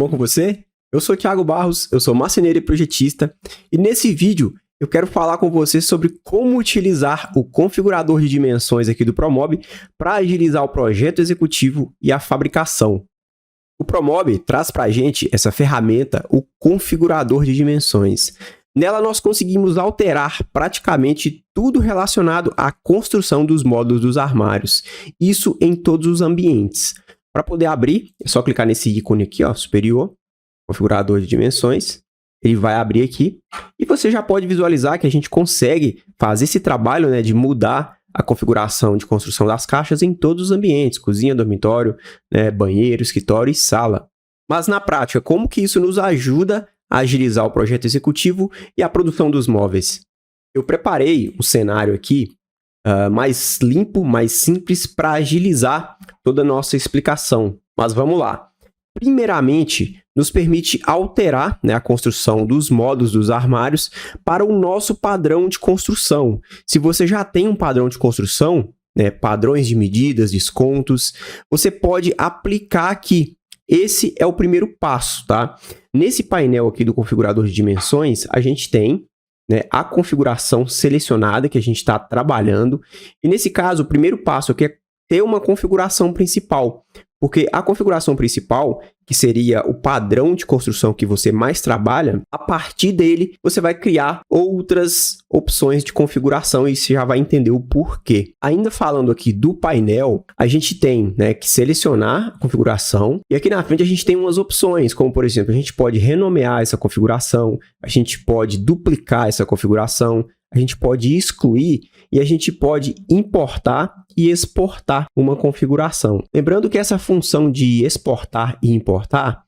bom com você? Eu sou Thiago Barros, eu sou marceneiro e projetista, e nesse vídeo eu quero falar com você sobre como utilizar o configurador de dimensões aqui do Promob para agilizar o projeto executivo e a fabricação. O Promob traz para a gente essa ferramenta, o configurador de dimensões. Nela nós conseguimos alterar praticamente tudo relacionado à construção dos módulos dos armários, isso em todos os ambientes. Para poder abrir, é só clicar nesse ícone aqui, ó, superior, configurador de dimensões. Ele vai abrir aqui e você já pode visualizar que a gente consegue fazer esse trabalho, né, de mudar a configuração de construção das caixas em todos os ambientes, cozinha, dormitório, né, banheiro, escritório e sala. Mas na prática, como que isso nos ajuda a agilizar o projeto executivo e a produção dos móveis? Eu preparei um cenário aqui mais limpo, mais simples para agilizar toda a nossa explicação. Mas vamos lá. Primeiramente, nos permite alterar, né, a construção dos módulos dos armários para o nosso padrão de construção. Se você já tem um padrão de construção, né, padrões de medidas, descontos, você pode aplicar aqui. Esse é o primeiro passo, tá? Nesse painel aqui do configurador de dimensões, a gente tem, né, a configuração selecionada que a gente está trabalhando. E nesse caso, o primeiro passo aqui é ter uma configuração principal. Porque a configuração principal, que seria o padrão de construção que você mais trabalha, a partir dele você vai criar outras opções de configuração e você já vai entender o porquê. Ainda falando aqui do painel, a gente tem, né, que selecionar a configuração e aqui na frente a gente tem umas opções, como por exemplo, a gente pode renomear essa configuração, a gente pode duplicar essa configuração, a gente pode excluir e a gente pode importar e exportar uma configuração. Lembrando que essa função de exportar e importar,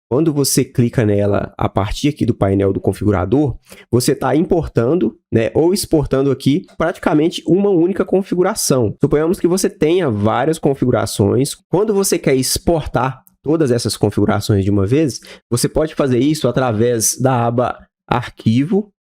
quando você clica nela a partir aqui do painel do configurador, você está importando, né, ou exportando aqui praticamente uma única configuração. Suponhamos que você tenha várias configurações. Quando você quer exportar todas essas configurações de uma vez, você pode fazer isso através da aba Arquivo,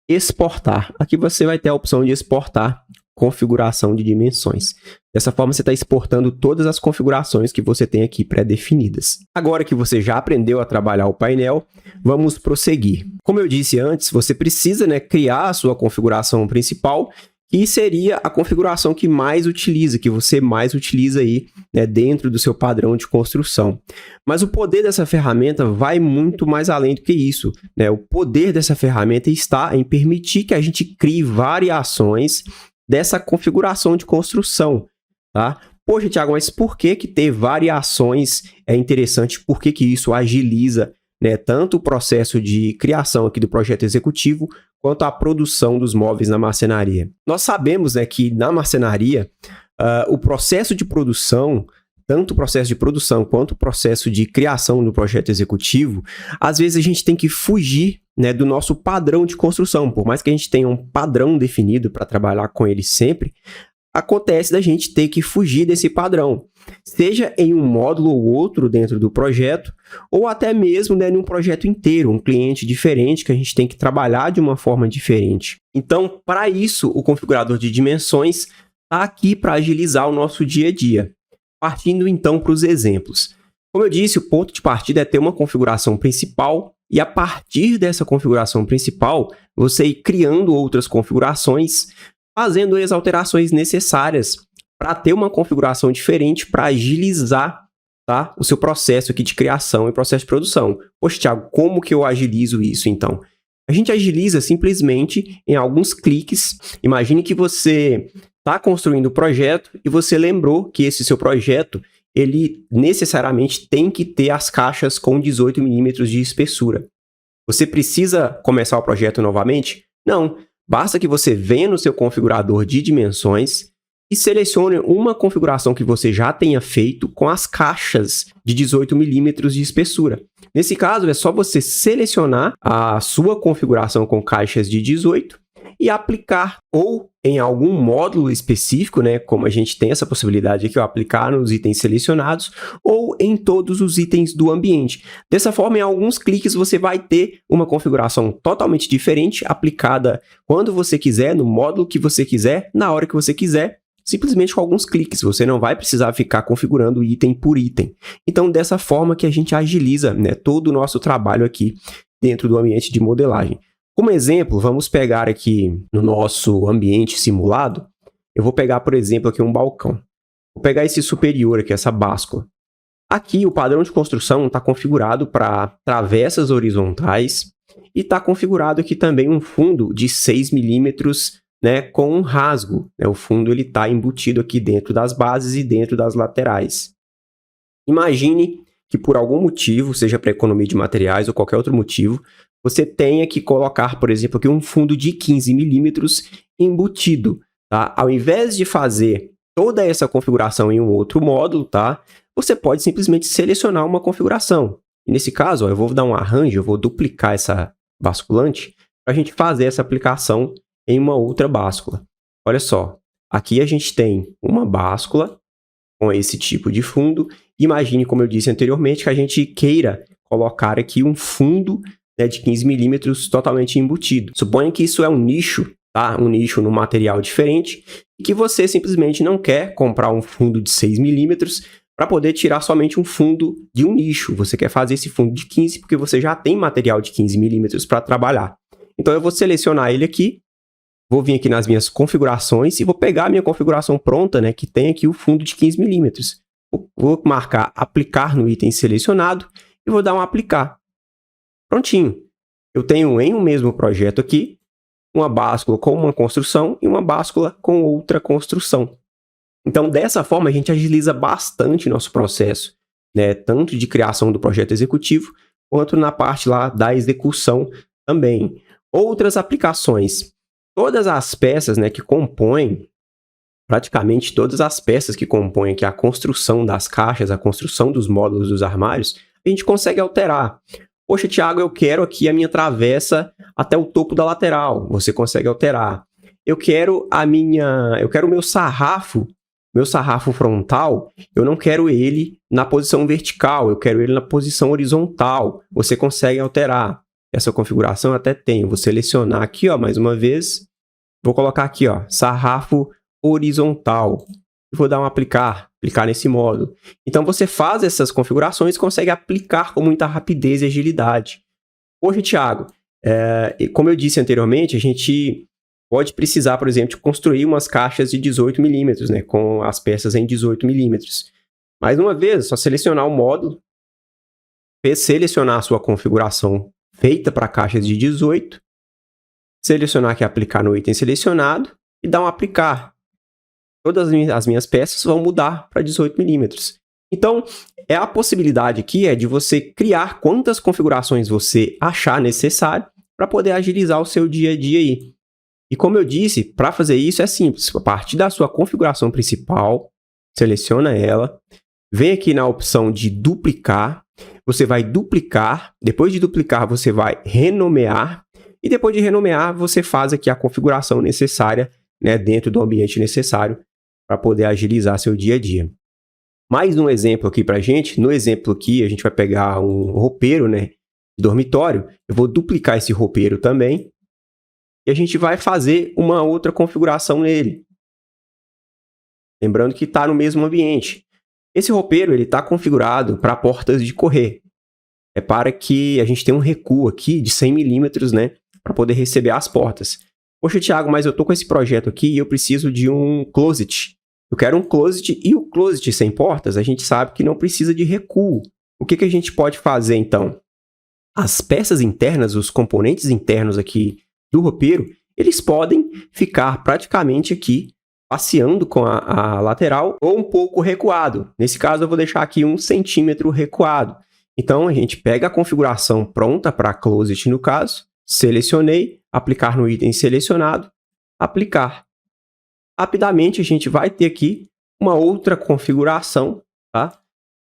Exportar. Aqui você vai ter a opção de exportar configuração de dimensões. Dessa forma, você está exportando todas as configurações que você tem aqui pré-definidas. Agora que você já aprendeu a trabalhar o painel, vamos prosseguir. Como eu disse antes, você precisa, né, criar a sua configuração principal, que seria a configuração que mais utiliza, que você mais utiliza aí, né, dentro do seu padrão de construção. Mas o poder dessa ferramenta vai muito mais além do que isso, né? O poder dessa ferramenta está em permitir que a gente crie variações dessa configuração de construção, tá? Poxa, Thiago, mas por que ter variações é interessante? Por que isso agiliza, né, tanto o processo de criação aqui do projeto executivo, quanto à produção dos móveis na marcenaria? Nós sabemos, né, que na marcenaria, o processo de produção, tanto o processo de produção quanto o processo de criação do projeto executivo, às vezes a gente tem que fugir, né, do nosso padrão de construção. Por mais que a gente tenha um padrão definido para trabalhar com ele sempre, acontece da gente ter que fugir desse padrão, seja em um módulo ou outro dentro do projeto, ou até mesmo, né, em um projeto inteiro, um cliente diferente que a gente tem que trabalhar de uma forma diferente. Então, para isso, o configurador de dimensões está aqui para agilizar o nosso dia a dia. Partindo então para os exemplos. Como eu disse, o ponto de partida é ter uma configuração principal e a partir dessa configuração principal, você ir criando outras configurações, fazendo as alterações necessárias para ter uma configuração diferente para agilizar, tá, o seu processo aqui de criação e processo de produção. Poxa, Thiago, como que eu agilizo isso então? A gente agiliza simplesmente em alguns cliques. Imagine que você está construindo o projeto e você lembrou que esse seu projeto, ele necessariamente tem que ter as caixas com 18 milímetros de espessura. Você precisa começar o projeto novamente? Não. Basta que você venha no seu configurador de dimensões e selecione uma configuração que você já tenha feito com as caixas de 18 milímetros de espessura. Nesse caso, é só você selecionar a sua configuração com caixas de 18 e aplicar ou em algum módulo específico, né, como a gente tem essa possibilidade aqui, aplicar nos itens selecionados ou em todos os itens do ambiente. Dessa forma, em alguns cliques você vai ter uma configuração totalmente diferente, aplicada quando você quiser, no módulo que você quiser, na hora que você quiser, simplesmente com alguns cliques. Você não vai precisar ficar configurando item por item. Então, dessa forma que a gente agiliza, né, todo o nosso trabalho aqui dentro do ambiente de modelagem. Como exemplo, vamos pegar aqui no nosso ambiente simulado, eu vou pegar, por exemplo, aqui um balcão. Vou pegar esse superior aqui, essa báscula. Aqui o padrão de construção está configurado para travessas horizontais e está configurado aqui também um fundo de 6 milímetros, né, com um rasgo. O fundo está embutido aqui dentro das bases e dentro das laterais. Imagine que por algum motivo, seja para economia de materiais ou qualquer outro motivo, você tenha que colocar, por exemplo, aqui um fundo de 15 milímetros embutido. Tá? Ao invés de fazer toda essa configuração em um outro módulo, tá? Você pode simplesmente selecionar uma configuração. E nesse caso, ó, eu vou dar um arranjo, eu vou duplicar essa basculante para a gente fazer essa aplicação em uma outra báscula. Olha só, aqui a gente tem uma báscula com esse tipo de fundo. Imagine, como eu disse anteriormente, que a gente queira colocar aqui um fundo, né, de 15 milímetros totalmente embutido. Suponha que isso é um nicho, tá? Um nicho num material diferente e que você simplesmente não quer comprar um fundo de 6 milímetros para poder tirar somente um fundo de um nicho. Você quer fazer esse fundo de 15 porque você já tem material de 15 milímetros para trabalhar. Então, eu vou selecionar ele aqui, vou vir aqui nas minhas configurações e vou pegar a minha configuração pronta, né, que tem aqui o fundo de 15 milímetros. Vou marcar aplicar no item selecionado e vou dar um aplicar. Prontinho. Eu tenho em um mesmo projeto aqui uma báscula com uma construção e uma báscula com outra construção. Então, dessa forma, a gente agiliza bastante nosso processo, né? Tanto de criação do projeto executivo, quanto na parte lá da execução também. Outras aplicações. Todas as peças, né, que compõem, praticamente todas as peças que compõem aqui a construção das caixas, a construção dos módulos dos armários, a gente consegue alterar. Poxa, Thiago, eu quero aqui a minha travessa até o topo da lateral. Você consegue alterar. Eu quero o meu sarrafo frontal, eu não quero ele na posição vertical, eu quero ele na posição horizontal. Você consegue alterar. Essa configuração eu até tenho. Vou selecionar aqui, ó, mais uma vez. Vou colocar aqui, ó, sarrafo horizontal. Vou dar um clicar nesse módulo. Então, você faz essas configurações e consegue aplicar com muita rapidez e agilidade. Hoje, Thiago, como eu disse anteriormente, a gente pode precisar, por exemplo, de construir umas caixas de 18 milímetros, né, com as peças em 18 milímetros. Mais uma vez, é só selecionar o módulo, selecionar a sua configuração feita para caixas de 18, selecionar aqui aplicar no item selecionado e dar um aplicar. Todas as minhas peças vão mudar para 18 milímetros. Então, a possibilidade aqui é de você criar quantas configurações você achar necessário para poder agilizar o seu dia a dia aí. E como eu disse, para fazer isso é simples. A partir da sua configuração principal, seleciona ela, vem aqui na opção de duplicar, você vai duplicar, depois de duplicar você vai renomear, e depois de renomear você faz aqui a configuração necessária, né, dentro do ambiente necessário para poder agilizar seu dia a dia. Mais um exemplo aqui para a gente. No exemplo aqui, a gente vai pegar um roupeiro, né, de dormitório. Eu vou duplicar esse roupeiro também. E a gente vai fazer uma outra configuração nele. Lembrando que está no mesmo ambiente. Esse roupeiro está configurado para portas de correr. É para que a gente tenha um recuo aqui de 100 milímetros, né, para poder receber as portas. Poxa, Thiago, mas eu estou com esse projeto aqui e eu preciso de um closet. Eu quero um closet e o closet sem portas, a gente sabe que não precisa de recuo. O que a gente pode fazer, então? As peças internas, os componentes internos aqui do roupeiro, eles podem ficar praticamente aqui passeando com a lateral ou um pouco recuado. Nesse caso, eu vou deixar aqui 1 centímetro recuado. Então, a gente pega a configuração pronta para closet no caso, selecionei, aplicar no item selecionado, aplicar. Rapidamente, a gente vai ter aqui uma outra configuração, tá?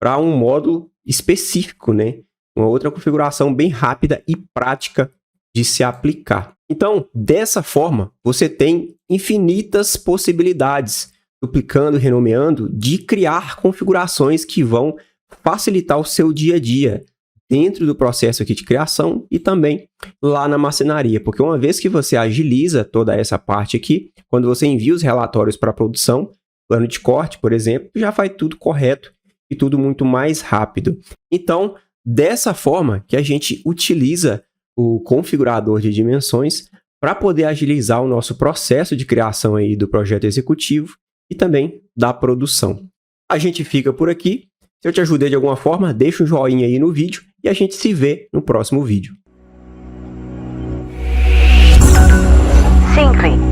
Para um módulo específico, né? Uma outra configuração bem rápida e prática de se aplicar. Então, dessa forma, você tem infinitas possibilidades, duplicando e renomeando, de criar configurações que vão facilitar o seu dia a dia dentro do processo aqui de criação e também lá na marcenaria, porque uma vez que você agiliza toda essa parte aqui, quando você envia os relatórios para a produção, plano de corte, por exemplo, já vai tudo correto e tudo muito mais rápido. Então, dessa forma que a gente utiliza o configurador de dimensões para poder agilizar o nosso processo de criação aí do projeto executivo e também da produção. A gente fica por aqui. Se eu te ajudei de alguma forma, deixa um joinha aí no vídeo e a gente se vê no próximo vídeo. Syncri.